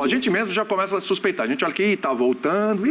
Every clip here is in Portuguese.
A gente mesmo já começa a suspeitar. A gente olha que tá voltando,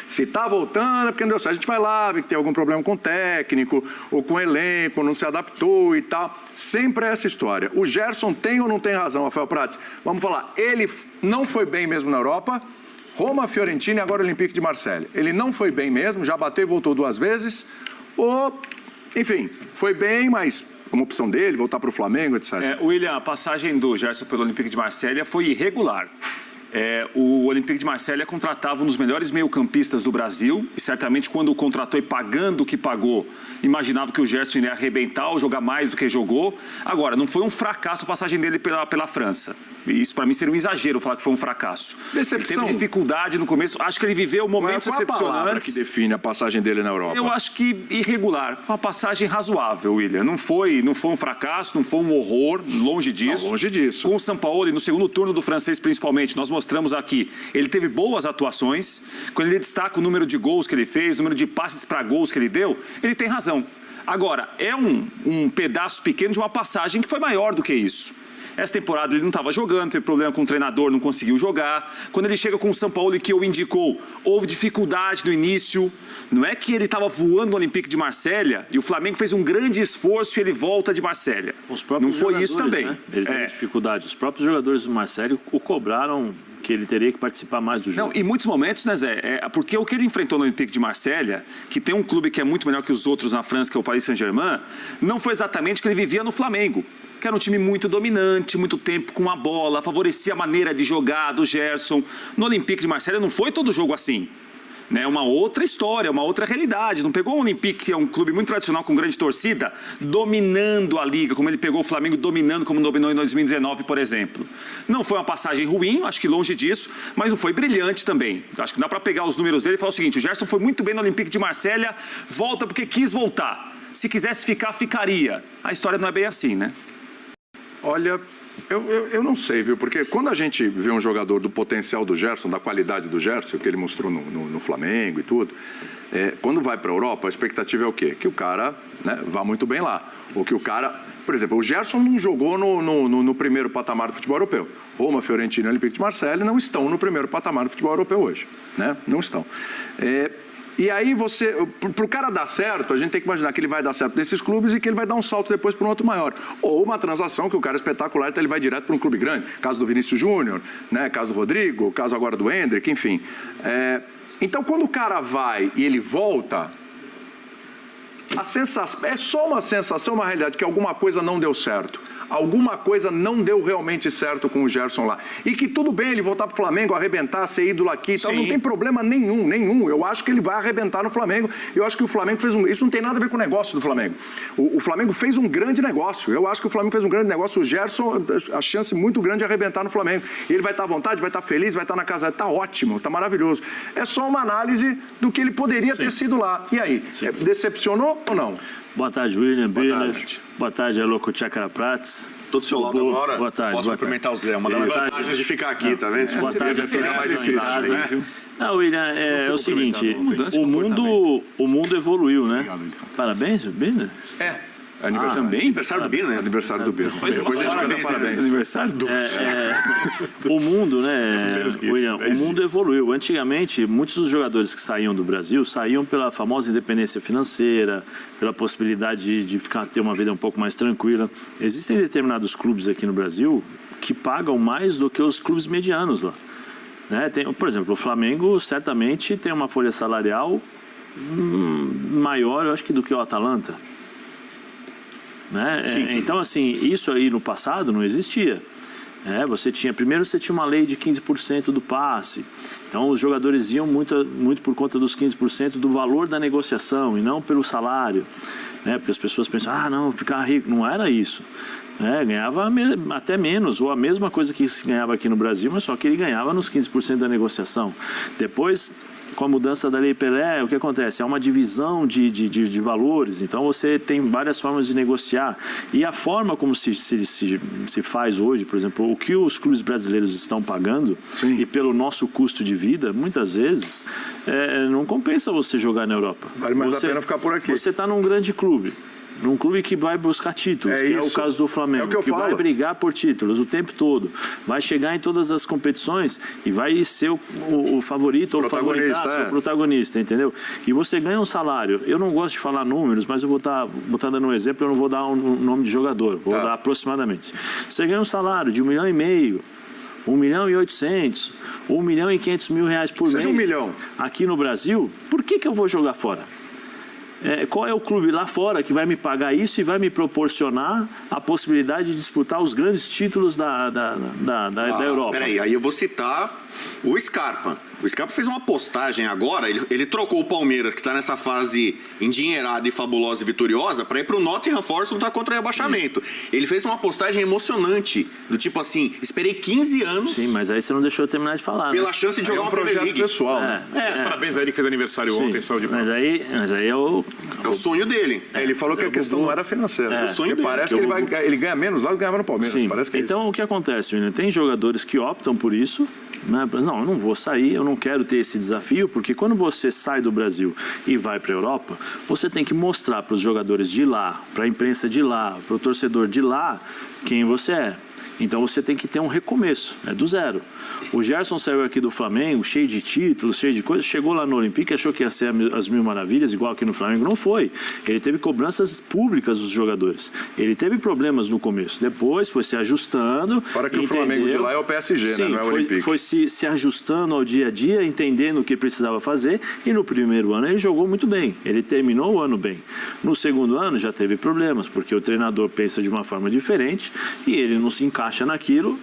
se tá voltando é porque não deu certo. A gente vai lá, vê que tem algum problema com o técnico, ou com o elenco, não se adaptou e tal. Sempre é essa história. O Gerson tem ou não tem razão, Rafael Prats? Vamos falar, ele não foi bem mesmo na Europa, Roma, Fiorentina e agora Olympique de Marseille. Ele não foi bem mesmo, já bateu e voltou 2 vezes, ou, enfim, foi bem, mas... uma opção dele, voltar para o Flamengo, etc. William, a passagem do Gerson pelo Olympique de Marseille foi irregular. O Olympique de Marseille contratava um dos melhores meio-campistas do Brasil e certamente quando o contratou e pagando o que pagou, imaginava que o Gerson iria arrebentar ou jogar mais do que jogou. Agora, não foi um fracasso a passagem dele pela França. Isso para mim seria um exagero falar que foi um fracasso. Decepção. Ele teve dificuldade no começo, acho que ele viveu momentos decepcionantes. Qual é a palavra que define a passagem dele na Europa? Eu acho que irregular. Foi uma passagem razoável, William. Não foi um fracasso, não foi um horror, longe disso. Não, longe disso. Com o Sampaoli, no segundo turno do francês principalmente, nós mostramos aqui, ele teve boas atuações. Quando ele destaca o número de gols que ele fez, o número de passes para gols que ele deu, ele tem razão. Agora, é um pedaço pequeno de uma passagem que foi maior do que isso. Essa temporada ele não estava jogando, teve problema com o treinador, não conseguiu jogar. Quando ele chega com o Sampaoli, que o indicou, houve dificuldade no início. Não é que ele estava voando no Olympique de Marseille e o Flamengo fez um grande esforço e ele volta de Marseille. Não foi isso também. Né? Ele teve dificuldade. Os próprios jogadores do Marseille o cobraram que ele teria que participar mais do jogo. Não, em muitos momentos, né, Zé? Porque o que ele enfrentou no Olympique de Marseille, que tem um clube que é muito melhor que os outros na França, que é o Paris Saint-Germain, não foi exatamente o que ele vivia no Flamengo, que era um time muito dominante, muito tempo com a bola, favorecia a maneira de jogar do Gerson. No Olympique de Marseille não foi todo jogo assim. É uma outra história, uma outra realidade. Não pegou o Olympique, que é um clube muito tradicional com grande torcida, dominando a liga, como ele pegou o Flamengo dominando, como dominou em 2019, por exemplo. Não foi uma passagem ruim, acho que longe disso, mas não foi brilhante também. Acho que dá para pegar os números dele e falar o seguinte, o Gerson foi muito bem no Olympique de Marseille, volta porque quis voltar. Se quisesse ficar, ficaria. A história não é bem assim, né? Olha, eu não sei, viu? Porque quando a gente vê um jogador do potencial do Gerson, da qualidade do Gerson, que ele mostrou no Flamengo e tudo, quando vai para a Europa, a expectativa é o quê? Que o cara, né, vá muito bem lá. Ou que o cara... Por exemplo, o Gerson não jogou no primeiro patamar do futebol europeu. Roma, Fiorentina e Olympique de Marseille não estão no primeiro patamar do futebol europeu hoje, né? Não estão. E aí para o cara dar certo, a gente tem que imaginar que ele vai dar certo nesses clubes e que ele vai dar um salto depois para um outro maior. Ou uma transação que o cara é espetacular, então ele vai direto para um clube grande. Caso do Vinícius Júnior, né? Caso do Rodrigo, caso agora do Endrick, enfim. Então quando o cara vai e ele volta, a sensação, é só uma sensação, uma realidade, que alguma coisa não deu certo. Alguma coisa não deu realmente certo com o Gerson lá. E que tudo bem ele voltar para o Flamengo, arrebentar, ser ídolo aqui e tal, não tem problema nenhum. Eu acho que ele vai arrebentar no Flamengo. Eu acho que o Flamengo fez isso não tem nada a ver com o negócio do Flamengo. O Flamengo fez um grande negócio. Eu acho que o Flamengo fez um grande negócio. O Gerson, a chance muito grande de arrebentar no Flamengo. E ele vai estar à vontade, vai estar feliz, vai estar na casa. Está ótimo, está maravilhoso. É só uma análise do que ele poderia ter sido lá. E aí, decepcionou ou não? Boa tarde, William Biller. Boa tarde, Aloco Tchakra Prats. Tô do seu lado agora. Boa tarde. Posso cumprimentar o Zé. Uma das vantagens de ficar aqui, tá vendo? Boa tarde a todos que estão em casa. Né? Não, William, é o seguinte, o mundo evoluiu, né? Parabéns, Biller? Aniversário. Também? Aniversário do Bino, né? Aniversário do Bino. Depois a gente canta parabéns. Aniversário do... O mundo, né, William, o mundo evoluiu. Antigamente, muitos dos jogadores que saíam do Brasil saíam pela famosa independência financeira, pela possibilidade de ter uma vida um pouco mais tranquila. Existem determinados clubes aqui no Brasil que pagam mais do que os clubes medianos lá. Né? Por exemplo, o Flamengo certamente tem uma folha salarial maior, eu acho que do que o Atalanta. Né? Então, assim, isso aí no passado não existia. Primeiro você tinha uma lei de 15% do passe. Então, os jogadores iam muito por conta dos 15% do valor da negociação e não pelo salário. Né? Porque as pessoas pensam, não, ficar rico. Não era isso. Ganhava até menos, ou a mesma coisa que se ganhava aqui no Brasil, mas só que ele ganhava nos 15% da negociação. Depois, com a mudança da Lei Pelé, o que acontece? É uma divisão de valores, então você tem várias formas de negociar. E a forma como se faz hoje, por exemplo, o que os clubes brasileiros estão pagando, e pelo nosso custo de vida, muitas vezes, não compensa você jogar na Europa. Vale mais a pena ficar por aqui. Você está num grande clube. num clube que vai buscar títulos, que é o caso do Flamengo, é o que eu falo. vai brigar por títulos o tempo todo, vai chegar em todas as competições e vai ser o favorito ou o favoritaço, o protagonista, entendeu? E você ganha um salário. Eu não gosto de falar números, mas eu vou estar dando um exemplo, eu não vou dar um nome de jogador, vou dar aproximadamente. Você ganha um salário de 1,5 milhão, 1.800.000, 1.500.000 reais por mês. 1 milhão. Aqui no Brasil, por que eu vou jogar fora? Qual é o clube lá fora que vai me pagar isso e vai me proporcionar a possibilidade de disputar os grandes títulos da Europa? Peraí, aí eu vou citar o Scarpa. O Scarpa fez uma postagem agora, ele trocou o Palmeiras, que está nessa fase endinheirada e fabulosa e vitoriosa, para ir para o Nottingham Forest lutar contra o rebaixamento. Ele fez uma postagem emocionante, do tipo assim, esperei 15 anos... Sim, mas aí você não deixou eu terminar de falar. Pela chance de jogar uma Premier League. Pessoal. Mas parabéns a ele que fez aniversário ontem, saúde. Mas aí é o... É o sonho dele. Ele falou que a questão não era financeira. O sonho dele. Parece que ele ganha menos lá do que ganhava no Palmeiras. Sim. Parece que Então, o que acontece, William? Tem jogadores que optam por isso, né? Não, eu não vou sair, eu não quero ter esse desafio, porque quando você sai do Brasil e vai para a Europa, você tem que mostrar para os jogadores de lá, para a imprensa de lá, para o torcedor de lá, quem você é. Então você tem que ter um recomeço, do zero. O Gerson saiu aqui do Flamengo, cheio de títulos, cheio de coisas, chegou lá no Olympique, achou que ia ser as mil maravilhas, igual aqui no Flamengo, não foi. Ele teve cobranças públicas dos jogadores. Ele teve problemas no começo, depois foi se ajustando. Fora que o Flamengo de lá é o PSG, sim, né? Não é o Olympique. Foi se ajustando ao dia a dia, entendendo o que precisava fazer, e no primeiro ano ele jogou muito bem. Ele terminou o ano bem. No segundo ano já teve problemas, porque o treinador pensa de uma forma diferente e ele não se encaixa naquilo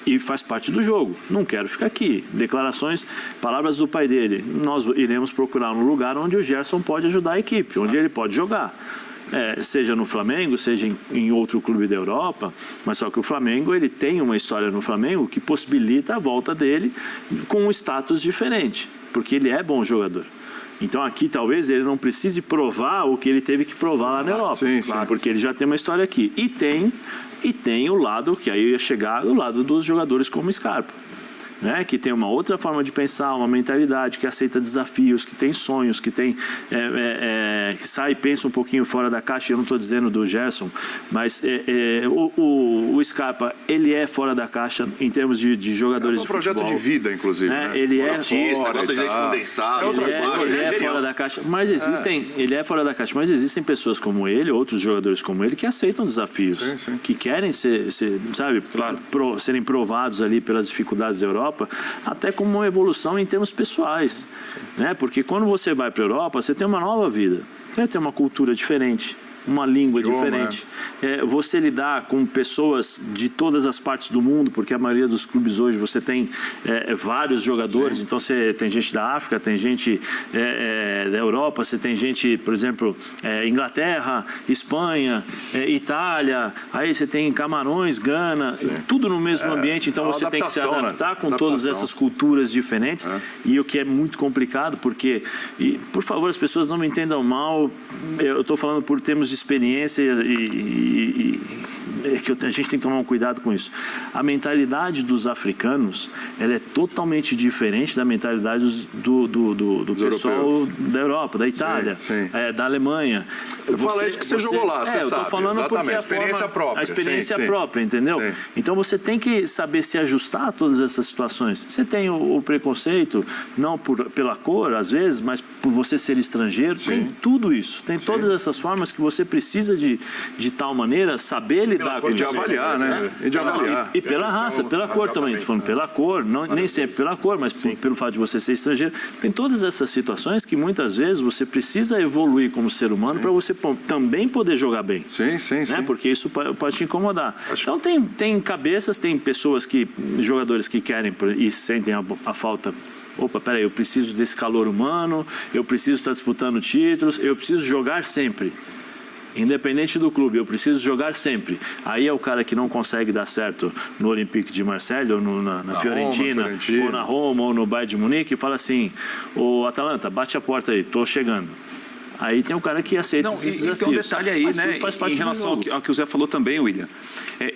e faz parte do jogo. Não quero ficar aqui. Declarações, palavras do pai dele. Nós iremos procurar um lugar onde o Gerson pode ajudar a equipe, onde ele pode jogar. Seja no Flamengo, seja em outro clube da Europa, mas só que o Flamengo, ele tem uma história no Flamengo que possibilita a volta dele com um status diferente, porque ele é bom jogador. Então aqui talvez ele não precise provar o que ele teve que provar lá na Europa, sim, porque ele já tem uma história aqui. E tem o lado, que aí ia chegar, o lado dos jogadores como Scarpa, né? Que tem uma outra forma de pensar, uma mentalidade, que aceita desafios, que tem sonhos, que tem que sai e pensa um pouquinho fora da caixa. Eu não estou dizendo do Gerson, mas o Scarpa, ele é fora da caixa em termos de jogadores de futebol. É um projeto de vida, inclusive. Né? Ele gosta de leite condensado. Ele é fora da caixa, mas ele é fora da caixa, mas existem pessoas como ele, outros jogadores como ele, que aceitam desafios, que querem serem provados ali pelas dificuldades da Europa, até como uma evolução em termos pessoais, né? Porque quando você vai para a Europa, você tem uma nova vida, você tem uma cultura diferente, uma língua diferente. Você lidar com pessoas de todas as partes do mundo, porque a maioria dos clubes hoje você tem vários jogadores. Então você tem gente da África, tem gente da Europa, você tem gente, por exemplo, Inglaterra, Espanha, Itália, aí você tem Camarões, Gana, tudo no mesmo ambiente. Então você tem que se adaptar com todas essas culturas diferentes. E o que é muito complicado, porque, por favor, as pessoas não me entendam mal, eu estou falando por termos de experiência e que a gente tem que tomar um cuidado com isso. A mentalidade dos africanos, ela é totalmente diferente da mentalidade do pessoal europeus, da Europa, da Itália, da Alemanha. Eu falo isso que você jogou lá, você sabe. Eu estou falando porque a experiência própria, entendeu? Então você tem que saber se ajustar a todas essas situações. Você tem o preconceito, não pela cor, às vezes, mas por você ser estrangeiro, tem tudo isso. Tem todas essas formas que você precisa de tal maneira saber lidar com isso. De avaliar, né? E de avaliar. E pela raça, pela cor também. Estou falando pela cor, nem sempre pela cor, mas pelo fato de você ser estrangeiro. Tem todas essas situações que muitas vezes você precisa evoluir como ser humano para você também poder jogar bem. Né? Porque isso pode te incomodar. Então tem cabeças, tem pessoas jogadores que querem e sentem a falta. Opa, peraí, eu preciso desse calor humano, eu preciso estar disputando títulos, eu preciso jogar sempre. Independente do clube, eu preciso jogar sempre. Aí é o cara que não consegue dar certo no Olympique de Marseille, ou na Fiorentina, ou na Roma, ou no Bayern de Munique, e fala assim: ô Atalanta, bate a porta aí, tô chegando. Aí tem o cara que aceita Não, esses e tem um desafios. detalhe aí, Mas né, tudo faz parte em do relação jogo. ao que o Zé falou também, William.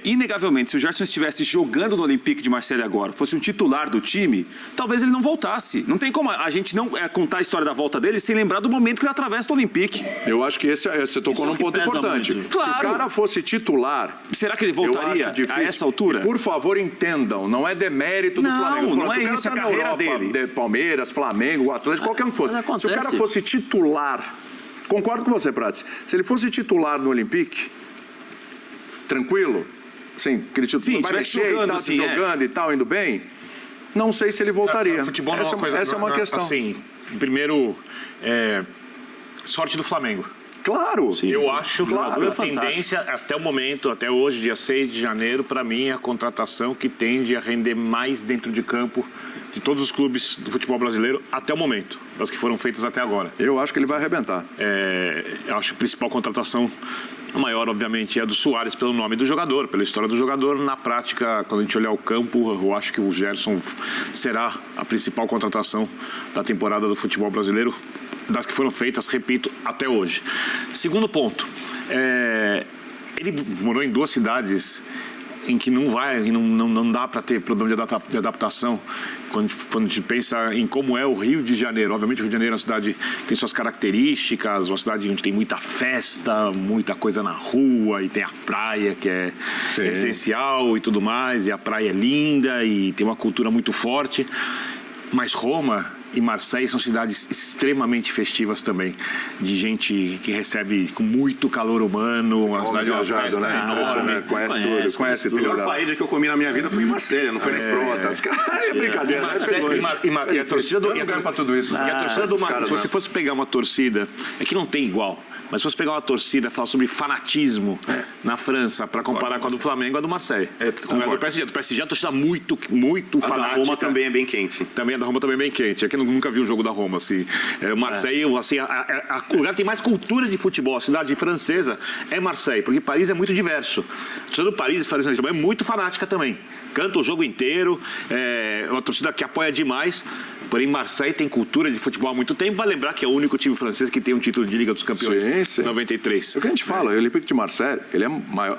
Inegavelmente, se o Gerson estivesse jogando no Olympique de Marseille agora, fosse um titular do time, talvez ele não voltasse. Não tem como a gente não contar a história da volta dele sem lembrar do momento que ele atravessa do Olympique. Eu acho que você tocou Isso num que ponto pesa importante. muito. Se o Claro. cara fosse titular, Será que ele eu voltaria acho difícil. a essa altura? E, por favor, entendam, não é demérito do Não, Flamengo. não Se o é cara isso, tá a na carreira Europa, dele. de Palmeiras, Flamengo, Atlético, qualquer um que fosse. Mas Se o cara acontece. fosse titular, concordo com você, Prates. Se ele fosse titular no Olympique, tranquilo, sim, aquele titular Sim, vai tivesse mexer jogando, e tal, sim, jogando e tal, indo bem, não sei se ele voltaria. Futebol não é uma coisa... essa é uma questão. Assim, primeiro, sorte do Flamengo. Claro. Eu acho que Claro, a é fantástico. tendência, até o momento, até hoje, dia 6 de janeiro, para mim, é a contratação que tende a render mais dentro de campo de todos os clubes do futebol brasileiro até o momento, das que foram feitas até agora. Eu acho que ele vai arrebentar. Eu acho que a principal contratação, a maior, obviamente, é a do Suárez, pelo nome do jogador, pela história do jogador. Na prática, quando a gente olhar o campo, eu acho que o Gerson será a principal contratação da temporada do futebol brasileiro, das que foram feitas, repito, até hoje. Segundo ponto, ele morou em 2 cidades em que não dá para ter problema de adaptação. Quando a gente pensa em como é o Rio de Janeiro, obviamente o Rio de Janeiro é uma cidade que tem suas características, uma cidade onde tem muita festa, muita coisa na rua, e tem a praia que é essencial e tudo mais, e a praia é linda e tem uma cultura muito forte. Mas Roma e Marseille são cidades extremamente festivas também, de gente que recebe com muito calor humano, uma cidade, uma festa enorme. Conhece A tudo. melhor paella que eu comi na minha vida foi em Marselha, não foi nesse pronto. Os caras é brincadeira. E a torcida do... Eu não ganho pra tudo isso. E a torcida do Marseille, se você fosse pegar uma torcida, é que não tem igual, mas se fosse pegar uma torcida e falar sobre fanatismo na França, para comparar com a do Flamengo, a do Marseille. Com a do PSG. Do PSG é uma torcida muito A da fanática. Roma também é bem quente. Também a da Roma também é bem quente. Aqui eu nunca vi o jogo da Roma, assim. O Marseille, assim, o lugar que tem mais cultura de futebol, a cidade francesa, é Marseille, porque Paris é muito diverso. A torcida do Paris é muito fanática também. Canta o jogo inteiro, é uma torcida que apoia demais. Porém, Marseille tem cultura de futebol há muito tempo. Vai lembrar que é o único time francês que tem um título de Liga dos Campeões, Sim. 93. É o que a gente fala, o Olympique de Marseille, ele é maior...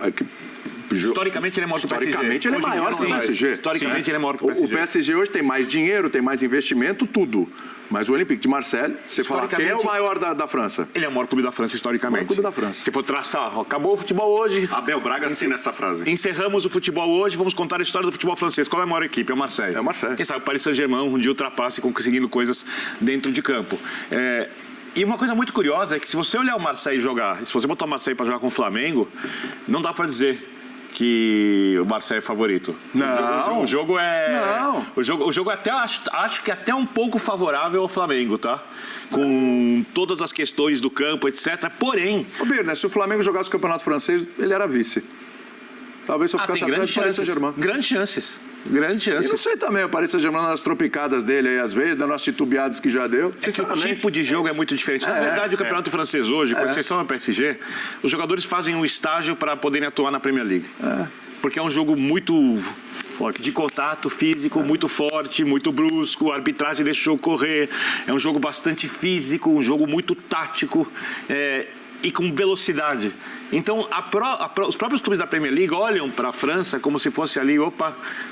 Historicamente ele é maior que o PSG. Historicamente ele é Hoje em maior dia que o não é mais. PSG. Historicamente Sim. ele é maior que o PSG. O PSG hoje tem mais dinheiro, tem mais investimento, tudo. Mas o Olympique de Marseille, você fala quem é o maior da França? Ele é o maior clube da França historicamente. O maior clube da França. Se for traçar, acabou o futebol hoje. Abel Braga assina essa frase. Encerramos o futebol hoje, vamos contar a história do futebol francês. Qual é a maior equipe? É o Marseille. É o Marseille. Quem sabe o Paris Saint-Germain um dia ultrapasse conseguindo coisas dentro de campo. E uma coisa muito curiosa é que se você olhar o Marseille jogar, se você botar o Marseille para jogar com o Flamengo, não dá para dizer que o Marseille é favorito. Não. O jogo é... Não. O jogo é até, acho que até um pouco favorável ao Flamengo, tá? Com todas as questões do campo, etc. Porém... Ô, Birner, se o Flamengo jogasse o Campeonato Francês, ele era vice. Talvez só ficasse tem atrás grandes do Paris chances. Saint-Germain. Grandes chances. Grandes E não chances. sei também, o Paris Saint-Germain nas tropicadas dele aí, às vezes, dando umas titubeadas que já deu. É que o Sinceramente. tipo de jogo é muito diferente. Na verdade, o campeonato francês hoje, com exceção do PSG, os jogadores fazem um estágio para poderem atuar na Premier League. Porque é um jogo muito forte, de contato físico, muito forte, muito brusco, a arbitragem deixa o jogo correr, é um jogo bastante físico, um jogo muito tático e com velocidade. Então, os próprios clubes da Premier League olham para a França como se fosse ali,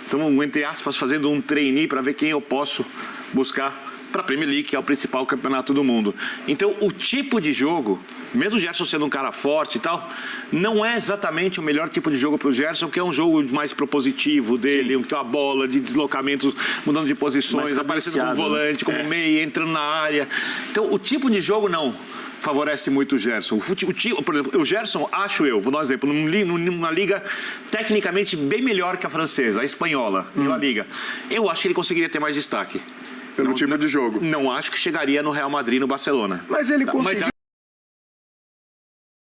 estamos, entre aspas, fazendo um trainee para ver quem eu posso buscar para a Premier League, que é o principal campeonato do mundo. Então, o tipo de jogo, mesmo o Gerson sendo um cara forte e tal, não é exatamente o melhor tipo de jogo para o Gerson, que é um jogo mais propositivo dele, que tem uma bola de deslocamentos, mudando de posições, Mais aparecendo como volante, como meia, entrando na área. Então, o tipo de jogo não favorece muito o Gerson. Por exemplo, o Gerson, acho eu, vou dar um exemplo, numa liga tecnicamente bem melhor que a francesa, a espanhola, La Liga, eu acho que ele conseguiria ter mais destaque. Pelo tipo de jogo. Não acho que chegaria no Real Madrid, no Barcelona. Mas ele conseguiu.